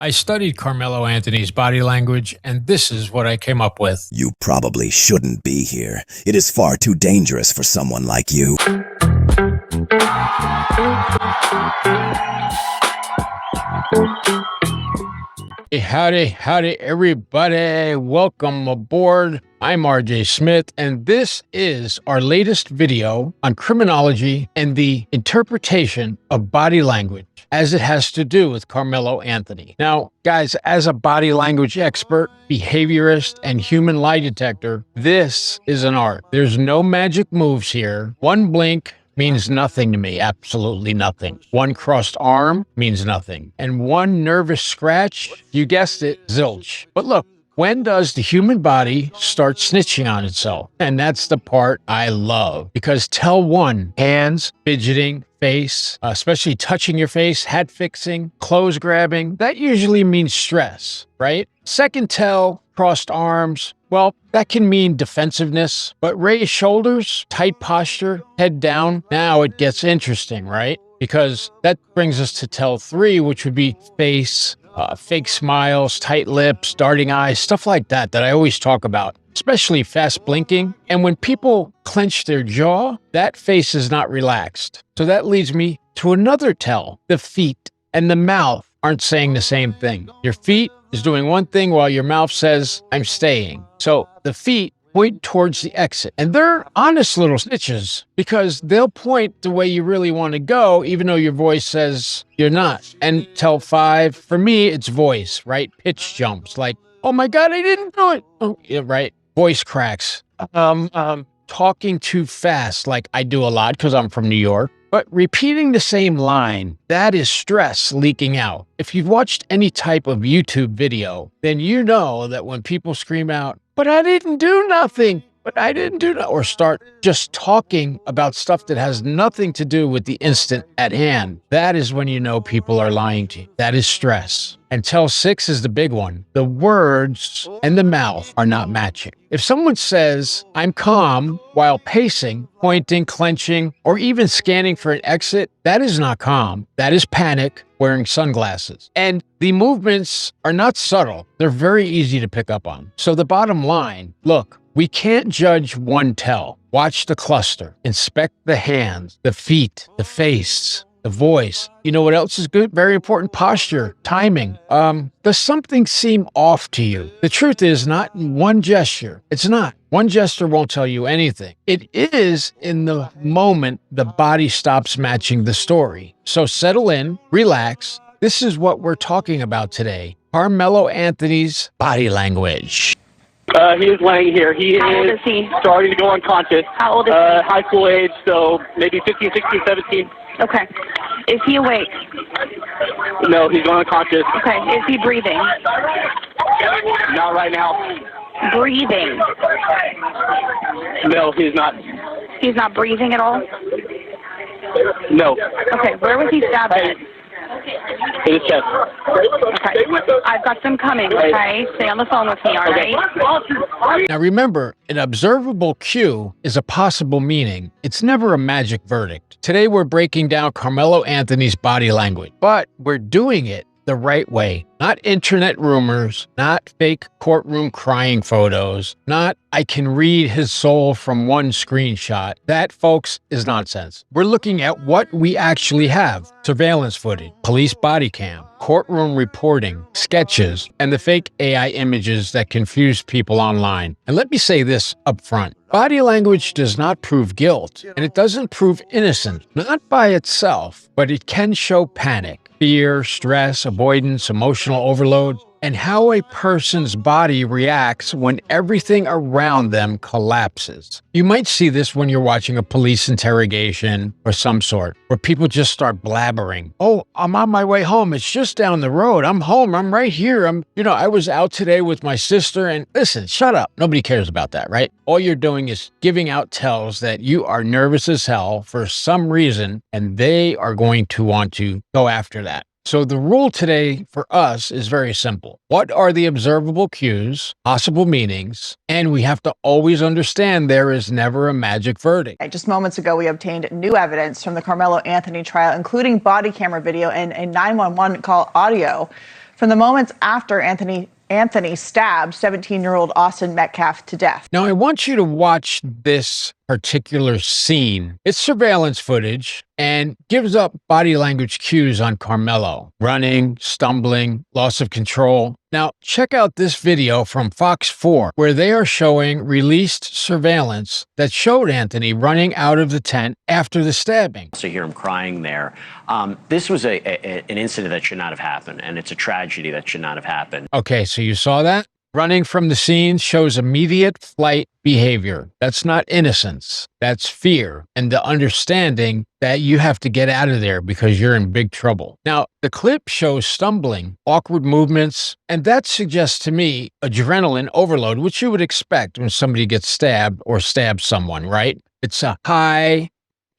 I studied Carmelo Anthony's body language, and this is what I came up with. You probably shouldn't be here. It is far too dangerous for someone like you. Hey, howdy, everybody. Welcome aboard. I'm RJ Smith, and this is our latest video on criminology and the interpretation of body language as it has to do with Carmelo Anthony. Now, guys, as a body language expert, behaviorist, and human lie detector, this is an art. There's no magic moves here. One blink means nothing to me, absolutely nothing. One crossed arm means nothing. And one nervous scratch, you guessed it, zilch. But look, when does the human body start snitching on itself? And that's the part I love. Because tell one, hands, fidgeting, face, especially touching your face, hat fixing, clothes grabbing, that usually means stress, right? Second tell, crossed arms, well, that can mean defensiveness, but raised shoulders, tight posture, head down, now it gets interesting, right? Because that brings us to tell three, which would be face, fake smiles, tight lips, darting eyes, stuff like that I always talk about, especially fast blinking. And when people clench their jaw, that face is not relaxed. So that leads me to another tell. The feet and the mouth aren't saying the same thing. Your feet is doing one thing while your mouth says, I'm staying. So the feet point towards the exit. And they're honest little snitches because they'll point the way you really want to go, even though your voice says you're not. And tell five, for me, it's voice, right? Pitch jumps like, oh my God, I didn't do it. Oh, yeah, right. Voice cracks. Talking too fast, like I do a lot because I'm from New York. But repeating the same line, that is stress leaking out. If you've watched any type of YouTube video, then you know that when people scream out, but I didn't do nothing, but I didn't do that, or start just talking about stuff that has nothing to do with the instant at hand, that is when you know people are lying to you. That is stress. And tell six is the big one. The words and the mouth are not matching. If someone says, I'm calm, while pacing, pointing, clenching, or even scanning for an exit, that is not calm. That is panic wearing sunglasses. And the movements are not subtle. They're very easy to pick up on. So the bottom line, look, we can't judge one tell. Watch the cluster. Inspect the hands, the feet, the face, the voice. You know what else is good? Very important, posture, timing. Does something seem off to you? The truth is not in one gesture. It's not. One gesture won't tell you anything. It is in the moment the body stops matching the story. So settle in, relax. This is what we're talking about today. Carmelo Anthony's body language. He is laying here. How old is he? Starting to go unconscious. How old is he? High school age, so maybe 15, 16, 17. Okay. Is he awake? No, he's going unconscious. Okay. Is he breathing? Not right now. Breathing. No, he's not. He's not breathing at all? No. Okay. Where was he stabbed at? In his chest. Okay. I've got them coming, okay? Stay on the phone with me, all right? Now remember, an observable cue is a possible meaning. It's never a magic verdict. Today we're breaking down Carmelo Anthony's body language, but we're doing it the right way. Not internet rumors, not fake courtroom crying photos, not I can read his soul from one screenshot. That, folks, is nonsense. We're looking at what we actually have. Surveillance footage, police body cam, courtroom reporting, sketches, and the fake AI images that confuse people online. And let me say this up front. Body language does not prove guilt, and it doesn't prove innocence, not by itself, but it can show panic, fear, stress, avoidance, emotional overload, and how a person's body reacts when everything around them collapses. You might see this when you're watching a police interrogation or some sort, where people just start blabbering. Oh, I'm on my way home. It's just down the road. I'm home. I'm right here. I was out today with my sister and listen, shut up. Nobody cares about that, right? All you're doing is giving out tells that you are nervous as hell for some reason, and they are going to want to go after that. So the rule today for us is very simple. What are the observable cues, possible meanings, and we have to always understand there is never a magic verdict. Just moments ago, we obtained new evidence from the Carmelo Anthony trial, including body camera video and a 911 call audio from the moments after Anthony stabbed 17-year-old Austin Metcalf to death. Now, I want you to watch this particular scene. It's surveillance footage and gives up body language cues on Karmelo: running, stumbling, loss of control. Now, check out this video from Fox 4, where they are showing released surveillance that showed Anthony running out of the tent after the stabbing. So you hear him crying there. This was an incident that should not have happened, and it's a tragedy that should not have happened. Okay, so you saw that? Running from the scene shows immediate flight behavior. That's not innocence. That's fear and the understanding that you have to get out of there because you're in big trouble. Now, the clip shows stumbling, awkward movements, and that suggests to me adrenaline overload, which you would expect when somebody gets stabbed or stabs someone, right? It's a high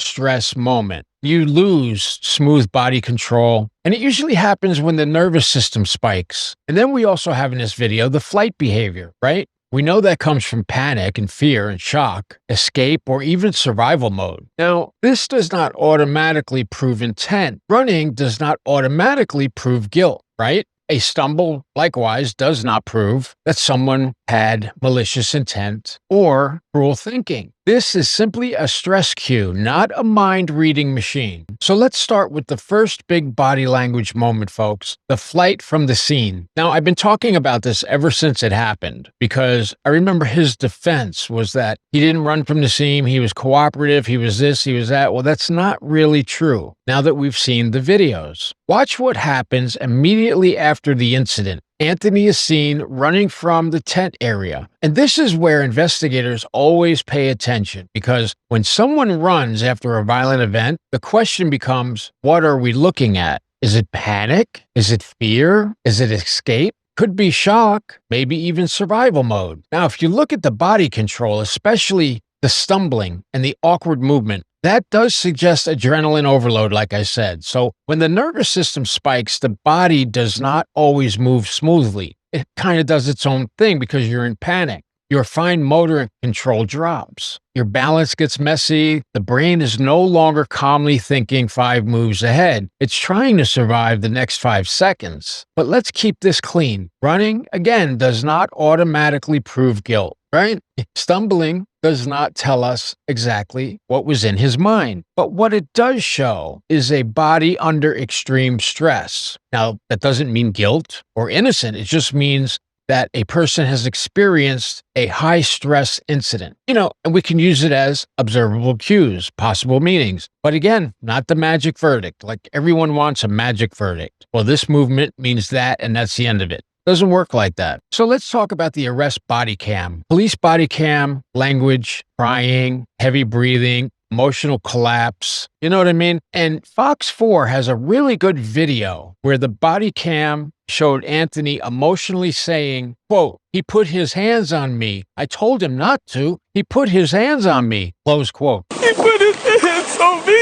stress moment. You lose smooth body control, and it usually happens when the nervous system spikes. And then we also have in this video the flight behavior, right? We know that comes from panic and fear and shock, escape, or even survival mode. Now, this does not automatically prove intent. Running does not automatically prove guilt, right? A stumble, likewise, does not prove that someone had malicious intent or cruel thinking. This is simply a stress cue, not a mind-reading machine. So let's start with the first big body language moment, folks, the flight from the scene. Now, I've been talking about this ever since it happened, because I remember his defense was that he didn't run from the scene, he was cooperative, he was this, he was that. Well, that's not really true now that we've seen the videos. Watch what happens immediately after the incident. Anthony is seen running from the tent area. And this is where investigators always pay attention, because when someone runs after a violent event, the question becomes, what are we looking at? Is it panic? Is it fear? Is it escape? Could be shock, maybe even survival mode. Now, if you look at the body control, especially the stumbling and the awkward movement, that does suggest adrenaline overload, like I said. So when the nervous system spikes, the body does not always move smoothly. It kind of does its own thing because you're in panic. Your fine motor control drops. Your balance gets messy. The brain is no longer calmly thinking 5 moves ahead. It's trying to survive the next 5 seconds. But let's keep this clean. Running, again, does not automatically prove guilt, right? Stumbling does not tell us exactly what was in his mind. But what it does show is a body under extreme stress. Now, that doesn't mean guilt or innocent. It just means that a person has experienced a high stress incident. And we can use it as observable cues, possible meanings. But again, not the magic verdict. Like everyone wants a magic verdict. Well, this movement means that, and that's the end of it. Doesn't work like that. So let's talk about the arrest body cam. Police body cam, language, crying, heavy breathing, emotional collapse. You know what I mean? And Fox 4 has a really good video where the body cam showed Anthony emotionally saying, quote, "He put his hands on me. I told him not to. He put his hands on me." Close quote. He put his hands on me.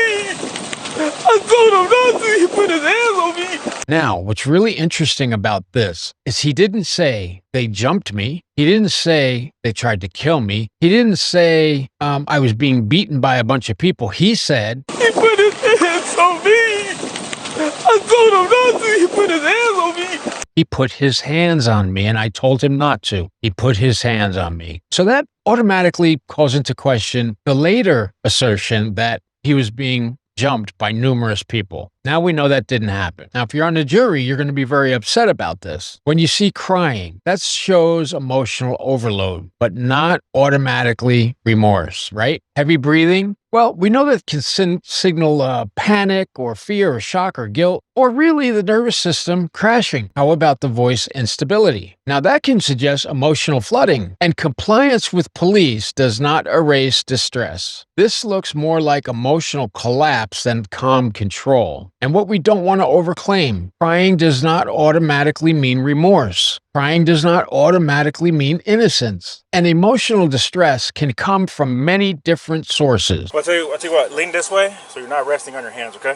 I told him not to. He put his hands on me. Now, what's really interesting about this is he didn't say they jumped me. He didn't say they tried to kill me. He didn't say I was being beaten by a bunch of people. He said, he put his hands on me. I told him not to. He put his hands on me. He put his hands on me, and I told him not to. He put his hands on me. So that automatically calls into question the later assertion that he was being jumped by numerous people. Now we know that didn't happen. Now, if you're on the jury, you're going to be very upset about this. When you see crying, that shows emotional overload, but not automatically remorse, right? Heavy breathing, well, we know that can signal panic or fear or shock or guilt, or really the nervous system crashing. How about the voice instability? Now that can suggest emotional flooding, and compliance with police does not erase distress. This looks more like emotional collapse than calm control. And what we don't want to overclaim, crying does not automatically mean remorse. Crying does not automatically mean innocence. And emotional distress can come from many different sources. I'll tell you what, lean this way so you're not resting on your hands, okay?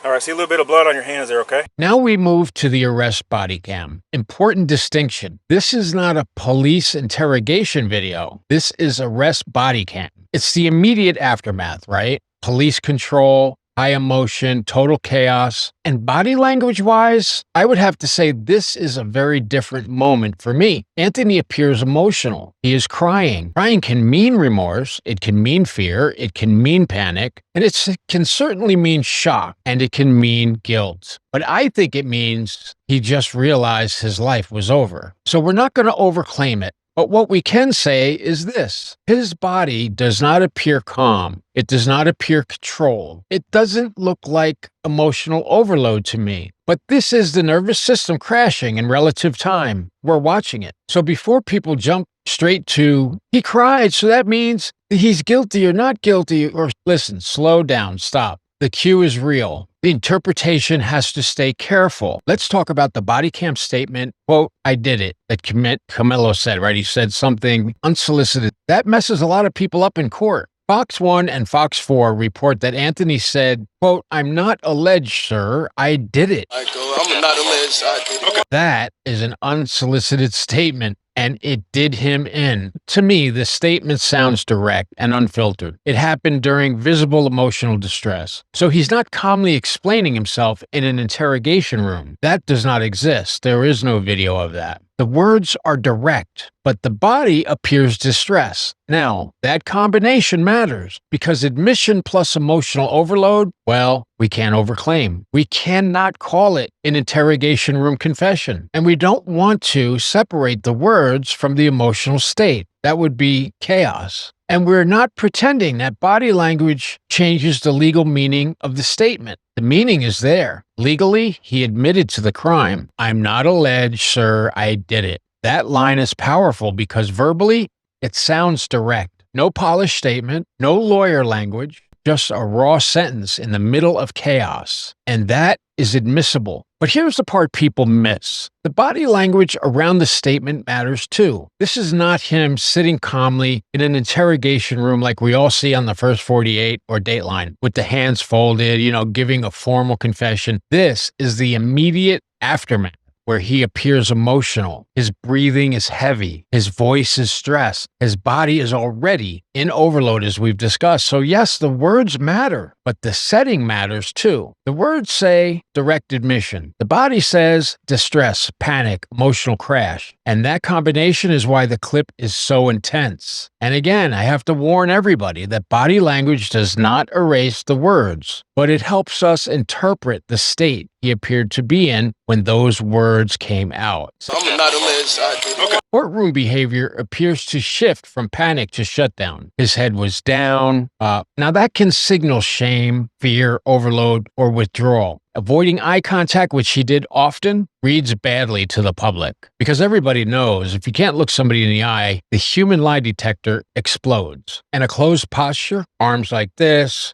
All right, see a little bit of blood on your hands there, okay? Now we move to the arrest body cam. Important distinction. This is not a police interrogation video. This is arrest body cam. It's the immediate aftermath, right? Police control, high emotion, total chaos. And body language wise, I would have to say this is a very different moment for me. Anthony appears emotional. He is crying. Crying can mean remorse. It can mean fear. It can mean panic. And it can certainly mean shock. And it can mean guilt. But I think it means he just realized his life was over. So we're not going to overclaim it. But what we can say is this: his body does not appear calm. It does not appear controlled. It doesn't look like emotional overload to me. But this is the nervous system crashing in relative time. We're watching it. So before people jump straight to, he cried, so that means he's guilty or not guilty, or listen, slow down, stop. The cue is real. The interpretation has to stay careful. Let's talk about the body cam statement, quote, "I did it," that Karmelo said, right? He said something unsolicited. That messes a lot of people up in court. Fox 1 and Fox 4 report that Anthony said, quote, "I'm not alleged, sir. I did it." I'm not alleged. I did it. That is an unsolicited statement, and it did him in. To me, the statement sounds direct and unfiltered. It happened during visible emotional distress. So he's not calmly explaining himself in an interrogation room. That does not exist. There is no video of that. The words are direct, but the body appears distressed. Now, that combination matters because admission plus emotional overload, well, we can't overclaim. We cannot call it an interrogation room confession. And we don't want to separate the words from the emotional state. That would be chaos. And we're not pretending that body language changes the legal meaning of the statement. The meaning is there. Legally, he admitted to the crime. "I'm not alleged, sir. I did it." That line is powerful because verbally, it sounds direct. No polished statement, no lawyer language, just a raw sentence in the middle of chaos. And that is admissible. But here's the part people miss. The body language around the statement matters too. This is not him sitting calmly in an interrogation room like we all see on the First 48 or Dateline with the hands folded, giving a formal confession. This is the immediate aftermath, where he appears emotional. His breathing is heavy. His voice is stressed. His body is already in overload, as we've discussed. So yes, the words matter, but the setting matters too. The words say direct admission. The body says distress, panic, emotional crash. And that combination is why the clip is so intense. And again, I have to warn everybody that body language does not erase the words, but it helps us interpret the state he appeared to be in when those words came out. I'm not alleged. I did it. Courtroom behavior appears to shift from panic to shutdown. His head was down. Now that can signal shame, fear, overload, or withdrawal. Avoiding eye contact, which he did often, reads badly to the public because everybody knows if you can't look somebody in the eye, the human lie detector explodes. And a closed posture, arms like this,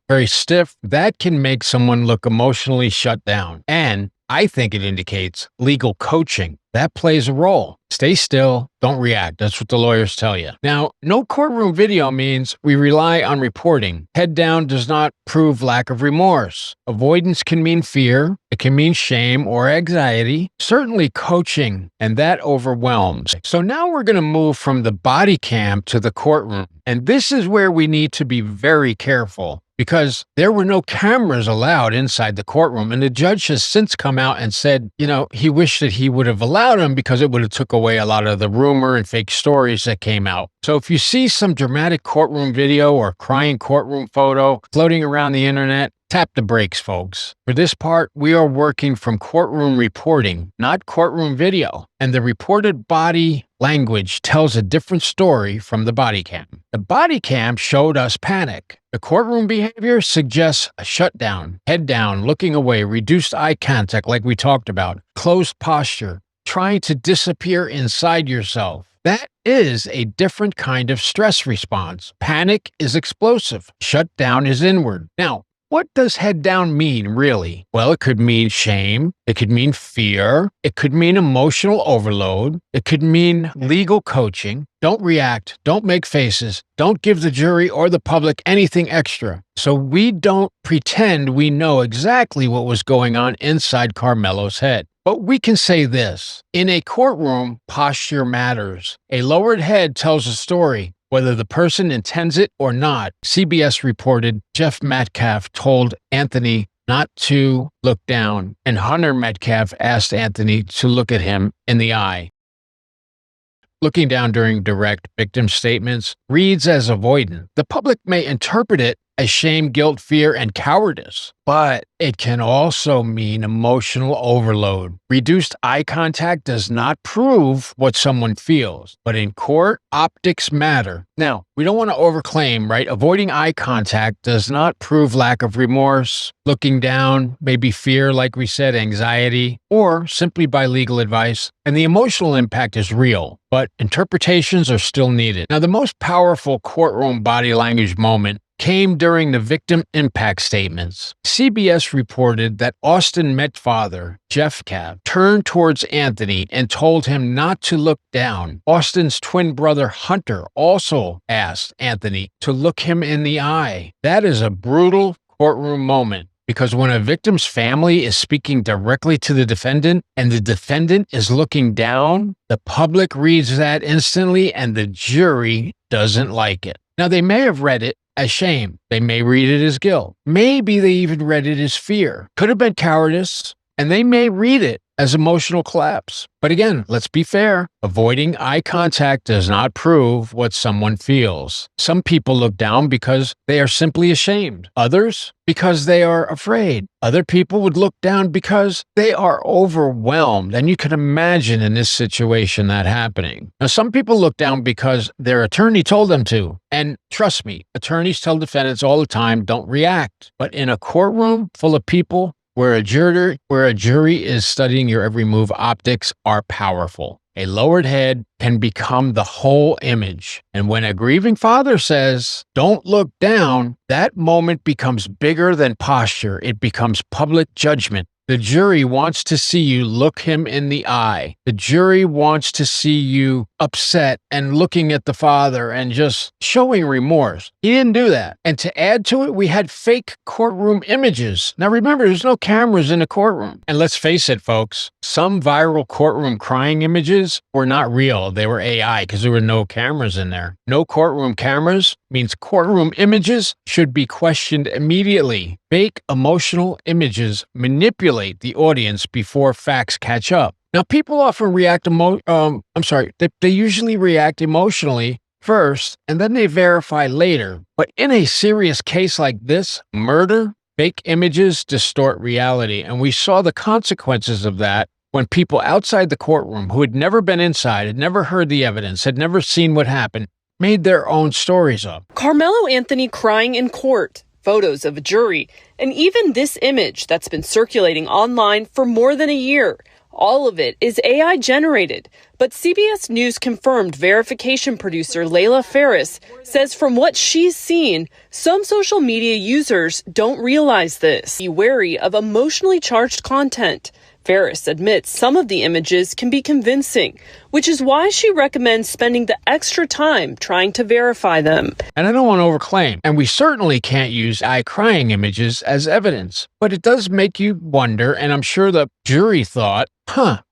very stiff, that can make someone look emotionally shut down. And I think it indicates legal coaching. That plays a role. Stay still, don't react. That's what the lawyers tell you. Now, no courtroom video means we rely on reporting. Head down does not prove lack of remorse. Avoidance can mean fear. It can mean shame or anxiety. Certainly coaching, and that overwhelms. So now we're going to move from the body cam to the courtroom. And this is where we need to be very careful, because there were no cameras allowed inside the courtroom. And the judge has since come out and said, he wished that he would have allowed them because it would have took away a lot of the rumor and fake stories that came out. So if you see some dramatic courtroom video or crying courtroom photo floating around the internet, tap the brakes, folks. For this part, we are working from courtroom reporting, not courtroom video. And the reported body language tells a different story from the body cam. The body cam showed us panic. The courtroom behavior suggests a shutdown, head down, looking away, reduced eye contact like we talked about, closed posture, trying to disappear inside yourself. That is a different kind of stress response. Panic is explosive. Shutdown is inward. Now, what does head down mean, really? Well, it could mean shame. It could mean fear. It could mean emotional overload. It could mean legal coaching. Don't react. Don't make faces. Don't give the jury or the public anything extra. So we don't pretend we know exactly what was going on inside Karmelo's head. But we can say this. In a courtroom, posture matters. A lowered head tells a story, Whether the person intends it or not, CBS reported Jeff Metcalf told Anthony not to look down, and Hunter Metcalf asked Anthony to look at him in the eye. Looking down during direct victim statements reads as avoidant. The public may interpret it as shame, guilt, fear, and cowardice, but it can also mean emotional overload. Reduced eye contact does not prove what someone feels, but in court, optics matter. Now, we don't want to overclaim, right? Avoiding eye contact does not prove lack of remorse. Looking down, maybe fear, like we said, anxiety, or simply by legal advice. And the emotional impact is real, but interpretations are still needed. Now, the most powerful courtroom body language moment came during the victim impact statements. CBS reported that Austin Met father, Jeff Cab, turned towards Anthony and told him not to look down. Austin's twin brother, Hunter, also asked Anthony to look him in the eye. That is a brutal courtroom moment, because when a victim's family is speaking directly to the defendant and the defendant is looking down, the public reads that instantly and the jury doesn't like it. Now, they may have read it as shame. They may read it as guilt. Maybe they even read it as fear. Could have been cowardice, and they may read it as emotional collapse. But again, let's be fair. Avoiding eye contact does not prove what someone feels. Some people look down because they are simply ashamed. Others, because they are afraid. Other people would look down because they are overwhelmed. And you can imagine in this situation that happening. Now, some people look down because their attorney told them to. And trust me, attorneys tell defendants all the time, don't react. But in a courtroom full of people, where a jury is studying your every move, optics are powerful. A lowered head can become the whole image. And when a grieving father says, don't look down, that moment becomes bigger than posture. It becomes public judgment. The jury wants to see you look him in the eye. The jury wants to see you upset and looking at the father and just showing remorse. He didn't do that. And to add to it, we had fake courtroom images. Now remember, there's no cameras in the courtroom. And let's face it, folks, some viral courtroom crying images were not real. They were AI because there were no cameras in there. No courtroom cameras means courtroom images should be questioned immediately. Fake emotional images manipulate the audience before facts catch up. Now, people often react they usually react emotionally first, and then they verify later. But in a serious case like this, murder, fake images distort reality. And we saw the consequences of that when people outside the courtroom who had never been inside, had never heard the evidence, had never seen what happened, made their own stories up. Karmelo Anthony crying in court, photos of a jury, and even this image that's been circulating online for more than a year. All of it is AI generated, but CBS News confirmed verification producer Layla Ferris says from what she's seen, some social media users don't realize this. Be wary of emotionally charged content. Ferris admits some of the images can be convincing, which is why she recommends spending the extra time trying to verify them. And I don't want to overclaim, and we certainly can't use eye-crying images as evidence, but it does make you wonder, and I'm sure the jury thought,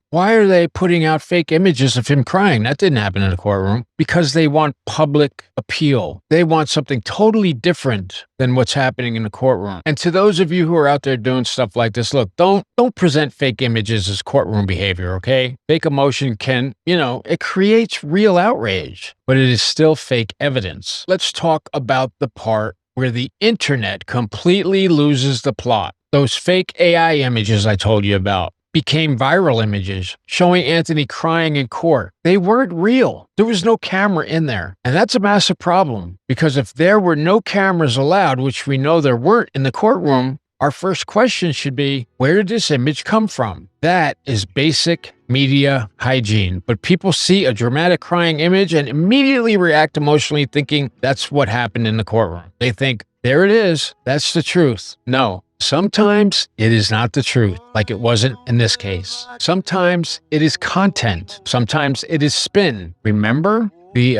why are they putting out fake images of him crying? That didn't happen in the courtroom. Because they want public appeal. They want something totally different than what's happening in the courtroom. And to those of you who are out there doing stuff like this, look, don't present fake images as courtroom behavior, okay? Fake emotion can, it creates real outrage, but it is still fake evidence. Let's talk about the part where the internet completely loses the plot. Those fake AI images I told you about became viral images showing Anthony crying in court. They weren't real. There was no camera in there. And that's a massive problem, because if there were no cameras allowed, which we know there weren't in the courtroom, our first question should be, where did this image come from? That is basic media hygiene. But people see a dramatic crying image and immediately react emotionally, thinking that's what happened in the courtroom. They think, there it is. That's the truth. No. Sometimes it is not the truth, like it wasn't in this case. Sometimes it is content. Sometimes it is spin. Remember the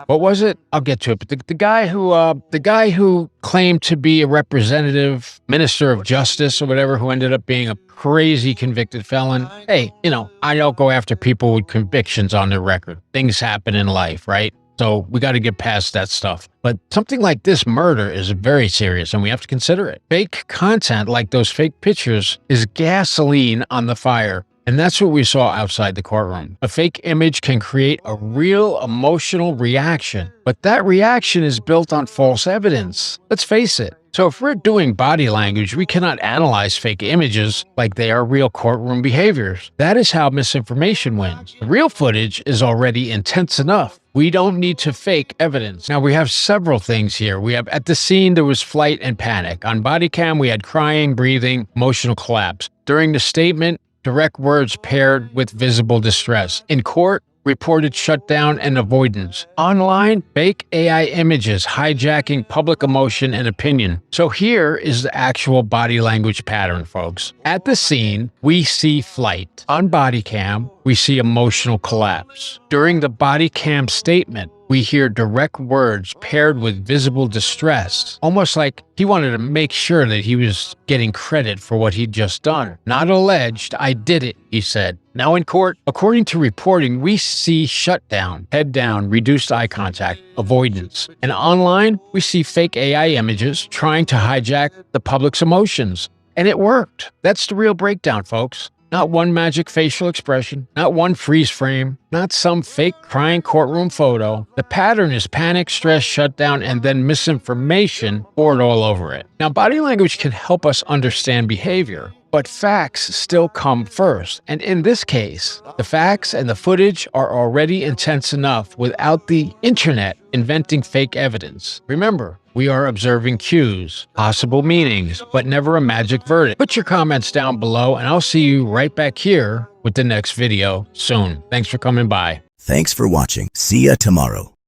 what was it? I'll get to it. But the guy who claimed to be a representative minister of justice or whatever, who ended up being a crazy convicted felon. Hey, I don't go after people with convictions on their record. Things happen in life, right? So we got to get past that stuff. But something like this murder is very serious and we have to consider it. Fake content like those fake pictures is gasoline on the fire. And that's what we saw outside the courtroom. A fake image can create a real emotional reaction, but that reaction is built on false evidence. Let's face it. So if we're doing body language, we cannot analyze fake images like they are real courtroom behaviors. That is how misinformation wins. The real footage is already intense enough. We don't need to fake evidence. Now, we have several things here. We have at the scene, there was flight and panic. On body cam, we had crying, breathing, emotional collapse. During the statement, direct words paired with visible distress. In court, reported shutdown and avoidance. Online, fake AI images hijacking public emotion and opinion. So here is the actual body language pattern, folks. At the scene, we see flight. On body cam, we see emotional collapse. During the body cam statement, we hear direct words paired with visible distress, almost like he wanted to make sure that he was getting credit for what he'd just done. Not alleged, I did it, he said. Now in court, according to reporting, we see shutdown, head down, reduced eye contact, avoidance. And online, we see fake AI images trying to hijack the public's emotions. And it worked. That's the real breakdown, folks. Not one magic facial expression, not one freeze frame, not some fake crying courtroom photo. The pattern is panic, stress, shutdown, and then misinformation poured all over it. Now, body language can help us understand behavior, but facts still come first. And in this case, the facts and the footage are already intense enough without the internet inventing fake evidence. Remember, we are observing cues, possible meanings, but never a magic verdict. Put your comments down below and I'll see you right back here with the next video soon. Thanks for coming by. Thanks for watching. See ya tomorrow.